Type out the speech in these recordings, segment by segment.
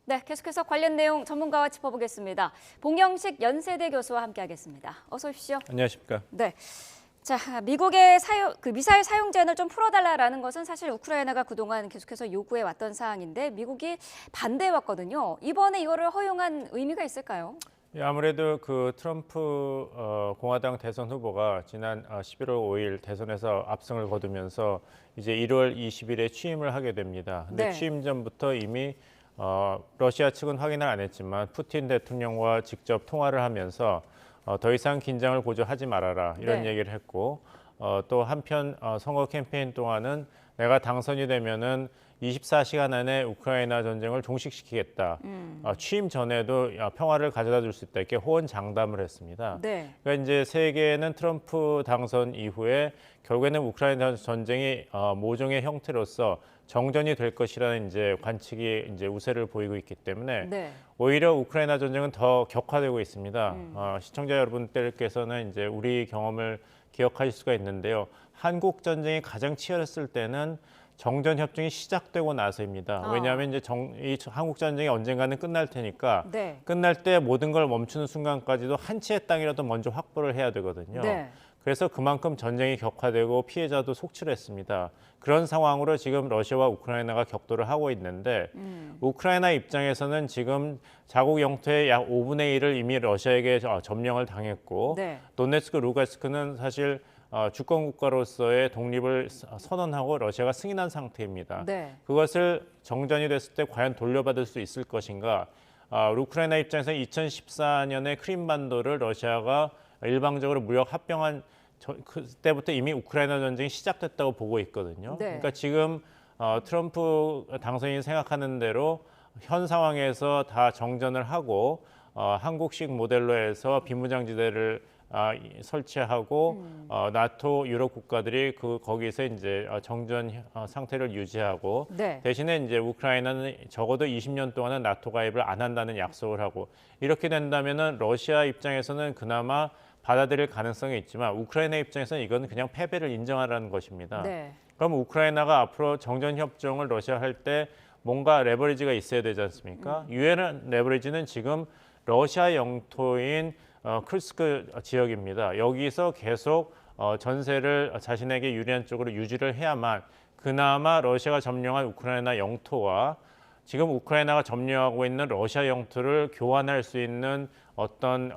네, 계속해서 관련 내용 전문가와 짚어보겠습니다. 봉영식 연세대 교수와 함께하겠습니다. 어서 오십시오. 안녕하십니까. 네. 자, 미국의 미사일 사용 제한을 좀 풀어달라라는 것은 사실 우크라이나가 그동안 계속해서 요구해 왔던 사항인데 미국이 반대해 왔거든요. 이번에 이거를 허용한 의미가 있을까요? 아무래도 그 트럼프 공화당 대선 후보가 지난 11월 5일 대선에서 압승을 거두면서 이제 1월 20일에 취임을 하게 됩니다. 근데 네. 취임 전부터 이미 러시아 측은 확인을 안 했지만 푸틴 대통령과 직접 통화를 하면서 더 이상 긴장을 고조하지 말아라 이런 네. 얘기를 했고 또 한편 선거 캠페인 동안은 내가 당선이 되면은 24시간 안에 우크라이나 전쟁을 종식시키겠다. 취임 전에도 평화를 가져다 줄 수 있다 이렇게 호언장담을 했습니다. 네. 그러니까 이제 세계는 트럼프 당선 이후에 결국에는 우크라이나 전쟁이 모종의 형태로서 정전이 될 것이라는 이제 관측이 이제 우세를 보이고 있기 때문에 네. 오히려 우크라이나 전쟁은 더 격화되고 있습니다. 시청자 여러분들께서는 이제 우리 경험을 기억하실 수가 있는데요. 한국 전쟁이 가장 치열했을 때는 정전 협정이 시작되고 나서입니다. 왜냐하면 이제 이 한국 전쟁이 언젠가는 끝날 테니까 네. 끝날 때 모든 걸 멈추는 순간까지도 한 채의 땅이라도 먼저 확보를 해야 되거든요. 네. 그래서 그만큼 전쟁이 격화되고 피해자도 속출했습니다. 그런 상황으로 지금 러시아와 우크라이나가 격돌을 하고 있는데 우크라이나 입장에서는 지금 자국 영토의 약 5분의 1을 이미 러시아에게 점령을 당했고 네. 도네츠크, 루가스크는 사실 주권 국가로서의 독립을 선언하고 러시아가 승인한 상태입니다. 네. 그것을 정전이 됐을 때 과연 돌려받을 수 있을 것인가? 우크라이나 입장에서 2014년에 크림반도를 러시아가 일방적으로 무력 합병한 그때부터 이미 우크라이나 전쟁이 시작됐다고 보고 있거든요. 네. 그러니까 지금 트럼프 당선인이 생각하는 대로 현 상황에서 다 정전을 하고 한국식 모델로 해서 비무장지대를 설치하고 나토 유럽 국가들이 거기서 이제 정전 상태를 유지하고 네. 대신에 이제 우크라이나는 적어도 20년 동안은 나토 가입을 안 한다는 약속을 하고 이렇게 된다면은 러시아 입장에서는 그나마 받아들일 가능성이 있지만 우크라이나 입장에서는 이건 그냥 패배를 인정하라는 것입니다. 네. 그럼 우크라이나가 앞으로 정전 협정을 러시아 할 때 뭔가 레버리지가 있어야 되지 않습니까? 유엔 레버리지는 지금 러시아 영토인 크루스크 지역입니다. 여기서 계속 전세를 자신에게 유리한 쪽으로 유지를 해야만 그나마 러시아가 점령한 우크라이나 영토와 지금 우크라이나가 점령하고 있는 러시아 영토를 교환할 수 있는 어떤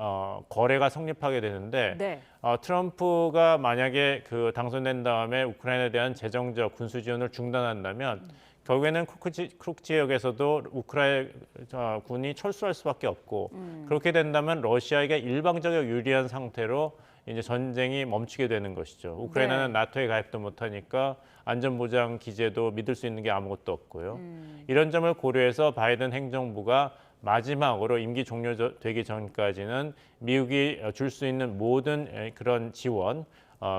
거래가 성립하게 되는데 네. 트럼프가 만약에 그 당선된 다음에 우크라이나에 대한 재정적 군수 지원을 중단한다면 결국에는 크루크 지역에서도 우크라이나 군이 철수할 수밖에 없고 그렇게 된다면 러시아에게 일방적으로 유리한 상태로 이제 전쟁이 멈추게 되는 것이죠. 우크라이나는 네. 나토에 가입도 못하니까 안전보장 기제도 믿을 수 있는 게 아무것도 없고요. 이런 점을 고려해서 바이든 행정부가 마지막으로 임기 종료되기 전까지는 미국이 줄 수 있는 모든 그런 지원,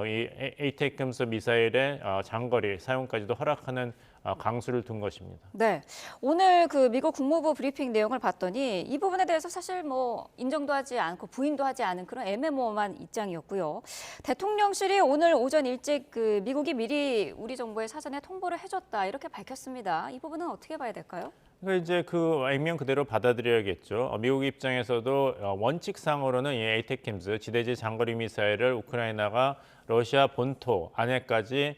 이 에이테크스 미사일의 장거리 사용까지도 허락하는 강수를 둔 것입니다. 네. 오늘 그 미국 국무부 브리핑 내용을 봤더니 이 부분에 대해서 사실 뭐 인정도 하지 않고 부인도 하지 않은 그런 애매모호한 입장이었고요. 대통령실이 오늘 오전 일찍 그 미국이 미리 우리 정부에 사전에 통보를 해줬다 이렇게 밝혔습니다. 이 부분은 어떻게 봐야 될까요? 그러니까 이제 그 액면 그대로 받아들여야겠죠. 미국 입장에서도 원칙상으로는 이 에이테킴스 지대지 장거리 미사일을 우크라이나가 러시아 본토 안에까지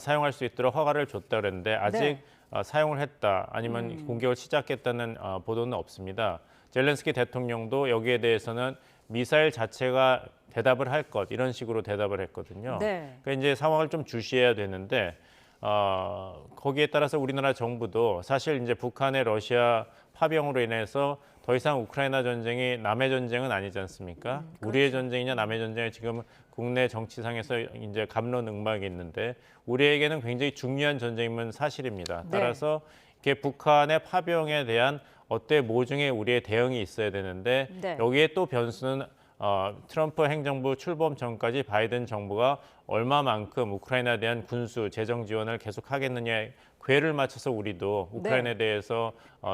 사용할 수 있도록 허가를 줬다 그랬는데 아직 네. 사용을 했다 아니면 공격을 시작했다는 보도는 없습니다. 젤렌스키 대통령도 여기에 대해서는 미사일 자체가 대답을 할 것 이런 식으로 대답을 했거든요. 네. 그러니까 이제 상황을 좀 주시해야 되는데 거기에 따라서 우리나라 정부도 사실 이제 북한의 러시아 파병으로 인해서 더 이상 우크라이나 전쟁이 남의 전쟁은 아니지 않습니까? 우리의 전쟁이냐 남의 전쟁이 지금 국내 정치상에서 이제 갑론응박이 있는데 우리에게는 굉장히 중요한 전쟁임은 사실입니다. 네. 따라서 이렇게 북한의 파병에 대한 어때 모종의 우리의 대응이 있어야 되는데 네. 여기에 또 변수는 트럼프 행정부 출범 전까지 바이든 정부가 얼마만큼 우크라이나에 대한 군수 재정 지원을 계속하겠느냐에 궤를 맞춰서 우리도 우크라이나에 대해서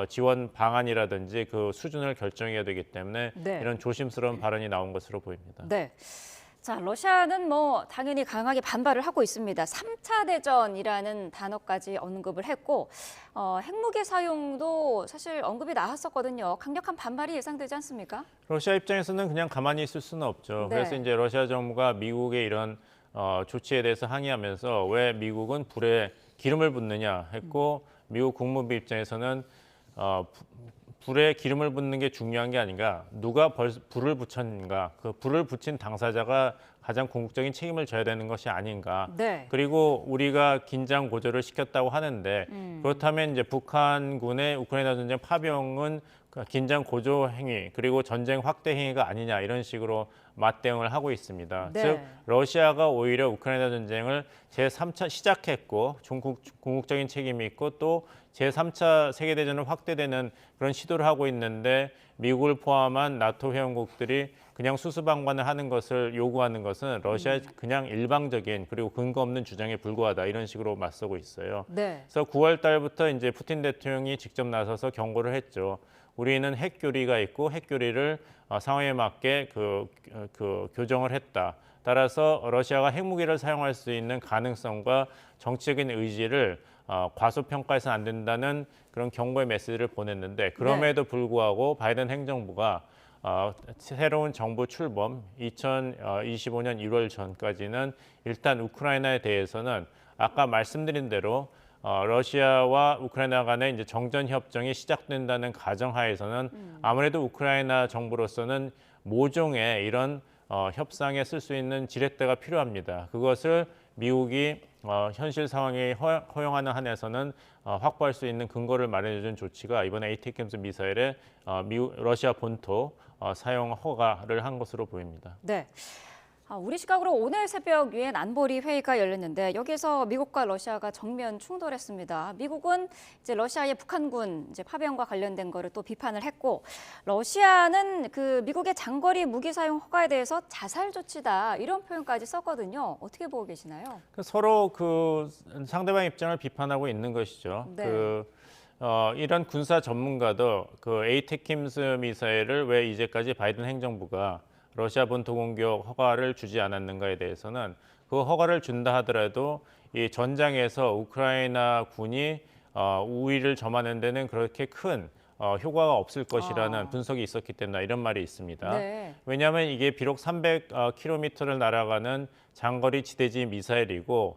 지원 방안이라든지 그 수준을 결정해야 되기 때문에 네. 이런 조심스러운 발언이 나온 것으로 보입니다. 네. 자, 러시아는 뭐 당연히 강하게 반발을 하고 있습니다. 3차 대전이라는 단어까지 언급을 했고 핵무기 사용도 사실 언급이 나왔었거든요. 강력한 반발이 예상되지 않습니까? 러시아 입장에서는 그냥 가만히 있을 수는 없죠. 네. 그래서 이제 러시아 정부가 미국의 이런 조치에 대해서 항의하면서 왜 미국은 불에 기름을 붓느냐 했고 미국 국무부 입장에서는 불에 기름을 붓는 게 중요한 게 아닌가, 누가 불을 붙였는가, 그 불을 붙인 당사자가 가장 궁극적인 책임을 져야 되는 것이 아닌가. 네. 그리고 우리가 긴장 고조를 시켰다고 하는데 그렇다면 이제 북한군의 우크라이나 전쟁 파병은 그 긴장 고조 행위 그리고 전쟁 확대 행위가 아니냐 이런 식으로 맞대응을 하고 있습니다. 네. 즉 러시아가 오히려 우크라이나 전쟁을 제3차 시작했고 궁극적인 책임이 있고 또 제3차 세계대전을 확대되는 그런 시도를 하고 있는데 미국을 포함한 나토 회원국들이 그냥 수수방관을 하는 것을 요구하는 것은 러시아의 그냥 일방적인 그리고 근거 없는 주장에 불과하다 이런 식으로 맞서고 있어요. 네. 그래서 9월 달부터 이제 푸틴 대통령이 직접 나서서 경고를 했죠. 우리는 핵교리가 있고 핵교리를 상황에 맞게 그 교정을 했다. 따라서 러시아가 핵무기를 사용할 수 있는 가능성과 정치적인 의지를 과소평가해서는 안 된다는 그런 경고의 메시지를 보냈는데 그럼에도 불구하고 바이든 행정부가 새로운 정부 출범 2025년 1월 전까지는 일단 우크라이나에 대해서는 아까 말씀드린 대로 러시아와 우크라이나 간의 이제 정전 협정이 시작된다는 가정하에서는 아무래도 우크라이나 정부로서는 모종의 이런 협상에 쓸 수 있는 지렛대가 필요합니다. 그것을 미국이 현실 상황이 허용하는 한에서는 확보할 수 있는 근거를 마련해준 조치가 이번에 ATACMS 미사일의 러시아 본토 사용 허가를 한 것으로 보입니다. 네. 우리 시각으로 오늘 새벽 유엔 안보리 회의가 열렸는데 여기서 미국과 러시아가 정면 충돌했습니다. 미국은 이제 러시아의 북한군 이제 파병과 관련된 거를 또 비판을 했고 러시아는 그 미국의 장거리 무기 사용 허가에 대해서 자살 조치다 이런 표현까지 썼거든요. 어떻게 보고 계시나요? 서로 그 상대방 입장을 비판하고 있는 것이죠. 네. 이런 군사 전문가도 그 에이테킴스 미사일을 왜 이제까지 바이든 행정부가 러시아 본토 공격 허가를 주지 않았는가에 대해서는 그 허가를 준다 하더라도 이 전장에서 우크라이나 군이 우위를 점하는 데는 그렇게 큰 효과가 없을 것이라는 분석이 있었기 때문에 이런 말이 있습니다. 네. 왜냐하면 이게 비록 300km를 날아가는 장거리 지대지 미사일이고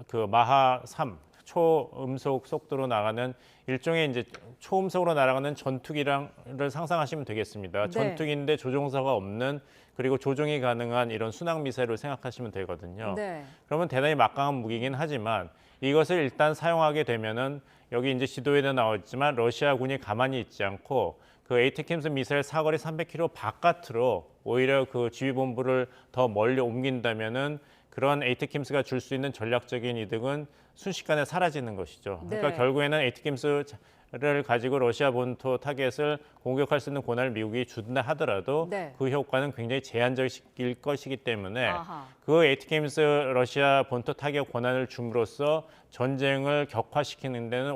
그 마하 3 초음속 속도로 나가는 일종의 이제 초음속으로 날아가는 전투기를 상상하시면 되겠습니다. 네. 전투기인데 조종사가 없는 그리고 조종이 가능한 이런 순항 미사일을 생각하시면 되거든요. 네. 그러면 대단히 막강한 무기긴 하지만 이것을 일단 사용하게 되면은 여기 이제 지도에도 나왔지만 러시아군이 가만히 있지 않고 그 에이테킴스 미사일 사거리 300km 바깥으로 오히려 그 지휘본부를 더 멀리 옮긴다면은 그런 에이테킴스가 줄 수 있는 전략적인 이득은 순식간에 사라지는 것이죠. 그러니까 네. 결국에는 에이테킴스를 가지고 러시아 본토 타겟을 공격할 수 있는 권한을 미국이 준다 하더라도 네. 그 효과는 굉장히 제한적일 것이기 때문에 아하. 그 에이테킴스 러시아 본토 타겟 권한을 줌으로써 전쟁을 격화시키는 데는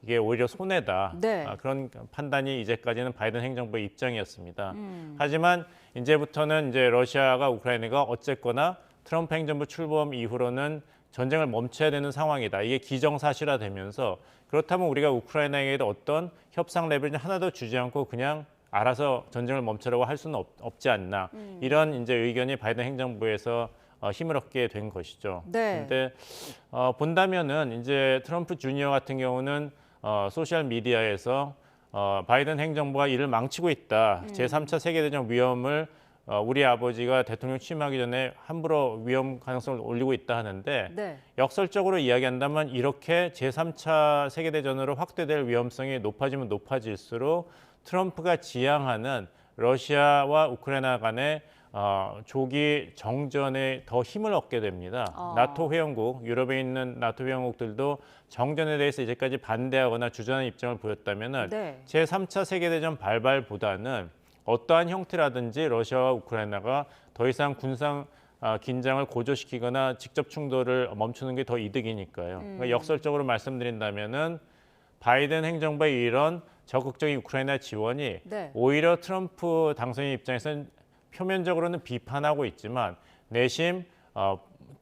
이게 오히려 손해다. 네. 그런 판단이 이제까지는 바이든 행정부의 입장이었습니다. 하지만 이제부터는 이제 러시아가 우크라이나가 어쨌거나 트럼프 행정부 출범 이후로는 전쟁을 멈춰야 되는 상황이다. 이게 기정사실화되면서 그렇다면 우리가 우크라이나에게도 어떤 협상 레벨을 하나도 주지 않고 그냥 알아서 전쟁을 멈추라고 할 수는 없지 않나. 이런 이제 의견이 바이든 행정부에서 힘을 얻게 된 것이죠. 네. 근데 본다면은 이제 트럼프 주니어 같은 경우는 소셜 미디어에서 바이든 행정부가 이를 망치고 있다. 제3차 세계대전 위험을 우리 아버지가 대통령 취임하기 전에 함부로 위험 가능성을 올리고 있다 하는데 네. 역설적으로 이야기한다면 이렇게 제3차 세계대전으로 확대될 위험성이 높아지면 높아질수록 트럼프가 지향하는 러시아와 우크라이나 간의 조기 정전에 더 힘을 얻게 됩니다. 나토 회원국, 유럽에 있는 나토 회원국들도 정전에 대해서 이제까지 반대하거나 주저하는 입장을 보였다면 네. 제3차 세계대전 발발보다는 어떠한 형태라든지 러시아와 우크라이나가 더 이상 군상 긴장을 고조시키거나 직접 충돌을 멈추는 게 더 이득이니까요. 그러니까 역설적으로 말씀드린다면은 바이든 행정부의 이런 적극적인 우크라이나 지원이 네. 오히려 트럼프 당선인 입장에서는 표면적으로는 비판하고 있지만 내심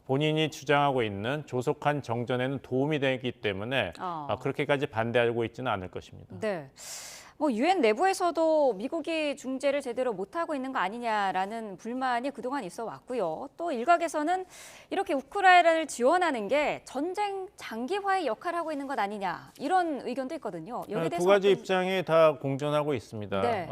본인이 주장하고 있는 조속한 정전에는 도움이 되기 때문에 그렇게까지 반대하고 있지는 않을 것입니다. 네. 뭐 유엔 내부에서도 미국이 중재를 제대로 못하고 있는 거 아니냐라는 불만이 그동안 있어 왔고요. 또 일각에서는 이렇게 우크라이나를 지원하는 게 전쟁 장기화의 역할을 하고 있는 것 아니냐 이런 의견도 있거든요. 여기에 대해서 두 가지 입장이 다 공존하고 있습니다. 네.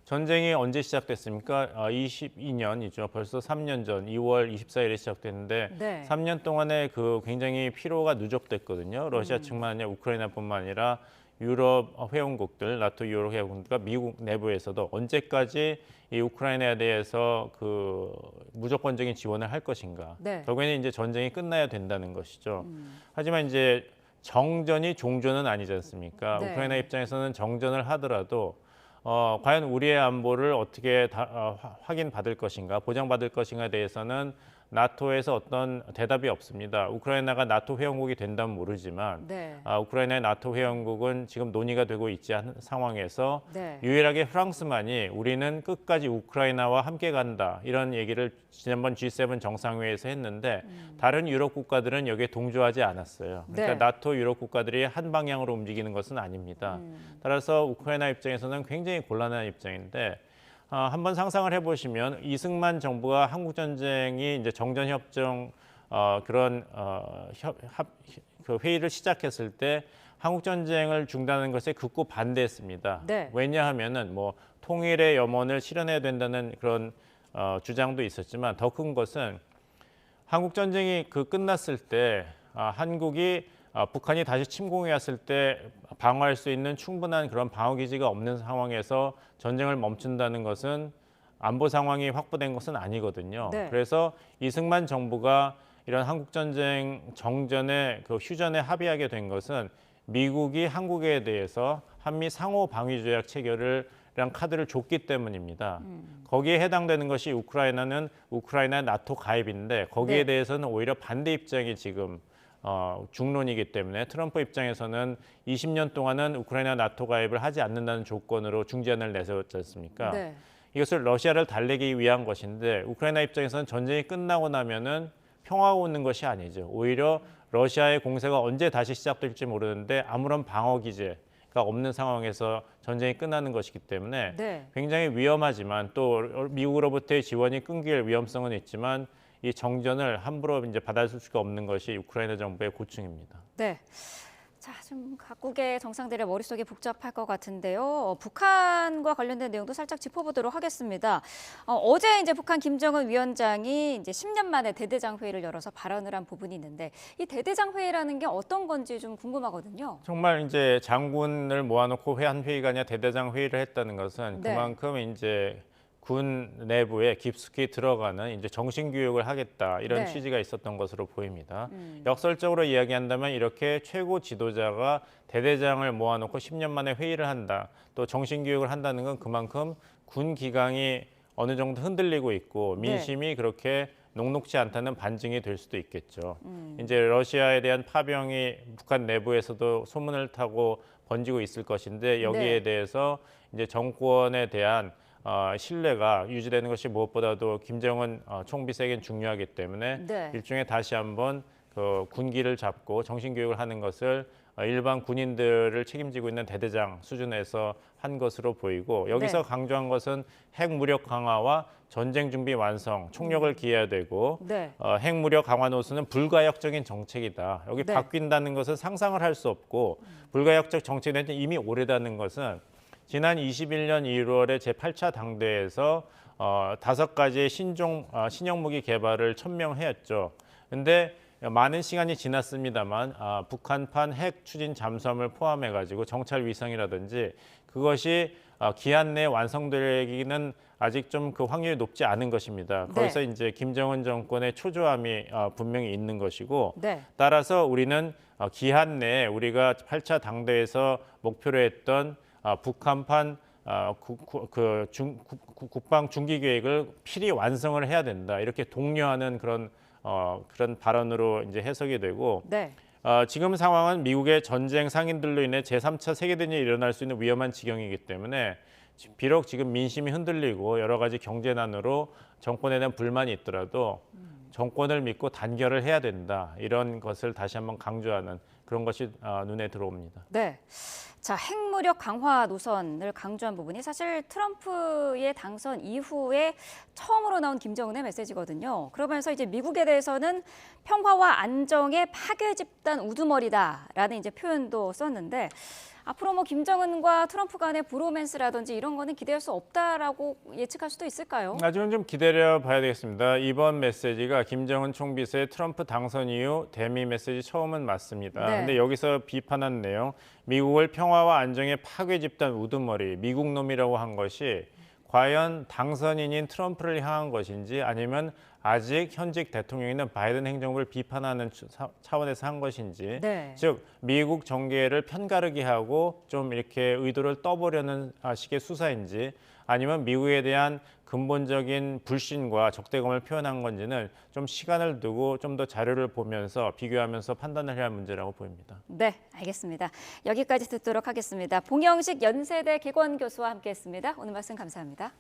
전쟁이 언제 시작됐습니까? 22년이죠. 벌써 3년 전 2월 24일에 시작됐는데 네. 3년 동안에 그 굉장히 피로가 누적됐거든요. 러시아 측만 아니라 우크라이나뿐만 아니라 유럽 회원국들, 나토 유럽 회원국들과 미국 내부에서도 언제까지 이 우크라이나에 대해서 그 무조건적인 지원을 할 것인가. 네. 결국에는 이제 전쟁이 끝나야 된다는 것이죠. 하지만 이제 정전이 종전은 아니지 않습니까? 네. 우크라이나 입장에서는 정전을 하더라도 과연 우리의 안보를 어떻게 확인받을 것인가, 보장받을 것인가에 대해서는 나토에서 어떤 대답이 없습니다. 우크라이나가 나토 회원국이 된다면 모르지만 네. 우크라이나의 나토 회원국은 지금 논의가 되고 있지 않은 상황에서 네. 유일하게 프랑스만이 우리는 끝까지 우크라이나와 함께 간다 이런 얘기를 지난번 G7 정상회의에서 했는데 다른 유럽 국가들은 여기에 동조하지 않았어요. 그러니까 네. 나토 유럽 국가들이 한 방향으로 움직이는 것은 아닙니다. 따라서 우크라이나 입장에서는 굉장히 곤란한 입장인데 한번 상상을 해보시면 이승만 정부가 한국 전쟁이 이제 정전 협정 그런 그 회의를 시작했을 때 한국 전쟁을 중단하는 것에 극구 반대했습니다. 네. 왜냐하면은 뭐 통일의 염원을 실현해야 된다는 그런 주장도 있었지만 더 큰 것은 한국 전쟁이 끝났을 때 한국이 북한이 다시 침공해 왔을 때 방어할 수 있는 충분한 그런 방어 기지가 없는 상황에서 전쟁을 멈춘다는 것은 안보 상황이 확보된 것은 아니거든요. 네. 그래서 이승만 정부가 이런 한국 전쟁 정전의 그 휴전에 합의하게 된 것은 미국이 한국에 대해서 한미 상호 방위 조약 체결을 랑 카드를 줬기 때문입니다. 거기에 해당되는 것이 우크라이나는 우크라이나 나토 가입인데 거기에 네. 대해서는 오히려 반대 입장이 지금 중론이기 때문에 트럼프 입장에서는 20년 동안은 우크라이나 나토 가입을 하지 않는다는 조건으로 중재안을 내세웠지 않습니까? 네. 이것을 러시아를 달래기 위한 것인데 우크라이나 입장에서는 전쟁이 끝나고 나면은 평화가 오는 것이 아니죠. 오히려 러시아의 공세가 언제 다시 시작될지 모르는데 아무런 방어 기제가 없는 상황에서 전쟁이 끝나는 것이기 때문에 네. 굉장히 위험하지만 또 미국으로부터의 지원이 끊길 위험성은 있지만 이 정전을 함부로 이제 받아줄 수가 없는 것이 우크라이나 정부의 고충입니다. 네. 자, 좀 각국의 정상들의 머릿속이 복잡할 것 같은데요. 북한과 관련된 내용도 살짝 짚어보도록 하겠습니다. 어제 이제 북한 김정은 위원장이 이제 10년 만에 대대장 회의를 열어서 발언을 한 부분이 있는데 이 대대장 회의라는 게 어떤 건지 좀 궁금하거든요. 정말 이제 장군을 모아놓고 한 회의가 아니라 대대장 회의를 했다는 것은 네. 그만큼 이제 군 내부에 깊숙이 들어가는 이제 정신 교육을 하겠다 이런 네. 취지가 있었던 것으로 보입니다. 역설적으로 이야기한다면 이렇게 최고 지도자가 대대장을 모아놓고 10년 만에 회의를 한다. 또 정신 교육을 한다는 건 그만큼 군 기강이 어느 정도 흔들리고 있고 민심이 그렇게 녹록지 않다는 반증이 될 수도 있겠죠. 이제 러시아에 대한 파병이 북한 내부에서도 소문을 타고 번지고 있을 것인데 여기에 네. 대해서 이제 정권에 대한 신뢰가 유지되는 것이 무엇보다도 김정은 총비서에겐 중요하기 때문에 네. 일종의 다시 한번 그 군기를 잡고 정신 교육을 하는 것을 일반 군인들을 책임지고 있는 대대장 수준에서 한 것으로 보이고 여기서 네. 강조한 것은 핵무력 강화와 전쟁 준비 완성, 총력을 기해야 되고 네. 핵무력 강화 노선은 불가역적인 정책이다. 여기 네. 바뀐다는 것은 상상을 할 수 없고 불가역적 정책이 된 지 이미 오래다는 것은 지난 21년 1월에 제8차 당대에서 5가지의 신형 무기 개발을 천명했죠. 근데 많은 시간이 지났습니다만 북한판 핵 추진 잠수함을 포함해 가지고 정찰 위성이라든지 그것이 기한 내에 완성되기는 아직 좀 그 확률이 높지 않은 것입니다. 네. 거기서 이제 김정은 정권의 초조함이 분명히 있는 것이고 네. 따라서 우리는 기한 내에 우리가 8차 당대에서 목표로 했던 북한판 국방 중기 계획을 필히 완성을 해야 된다. 이렇게 독려하는 그런 발언으로 이제 해석이 되고 네. 지금 상황은 미국의 전쟁 상인들로 인해 제3차 세계대전이 일어날 수 있는 위험한 지경이기 때문에 비록 지금 민심이 흔들리고 여러 가지 경제난으로 정권에 대한 불만이 있더라도 정권을 믿고 단결을 해야 된다. 이런 것을 다시 한번 강조하는 그런 것이 눈에 들어옵니다. 네. 자, 핵무력 강화 노선을 강조한 부분이 사실 트럼프의 당선 이후에 처음으로 나온 김정은의 메시지거든요. 그러면서 이제 미국에 대해서는 평화와 안정의 파괴 집단 우두머리다라는 이제 표현도 썼는데 앞으로 뭐 김정은과 트럼프 간의 브로맨스라든지 이런 거는 기대할 수 없다라고 예측할 수도 있을까요? 나중에 좀 기다려 봐야 되겠습니다. 이번 메시지가 김정은 총비서의 트럼프 당선 이후 대미 메시지 처음은 맞습니다. 네. 근데 여기서 비판한 내용, 미국을 평화와 안정의 파괴 집단 우두머리, 미국 놈이라고 한 것이 과연 당선인인 트럼프를 향한 것인지 아니면 아직 현직 대통령인 바이든 행정부를 비판하는 차원에서 한 것인지, 네. 즉 미국 정계를 편가르게 하고 좀 이렇게 의도를 떠보려는 식의 수사인지 아니면 미국에 대한 근본적인 불신과 적대감을 표현한 건지는 좀 시간을 두고 좀 더 자료를 보면서 비교하면서 판단을 해야 할 문제라고 보입니다. 네, 알겠습니다. 여기까지 듣도록 하겠습니다. 봉영식 연세대 개건 교수와 함께했습니다. 오늘 말씀 감사합니다.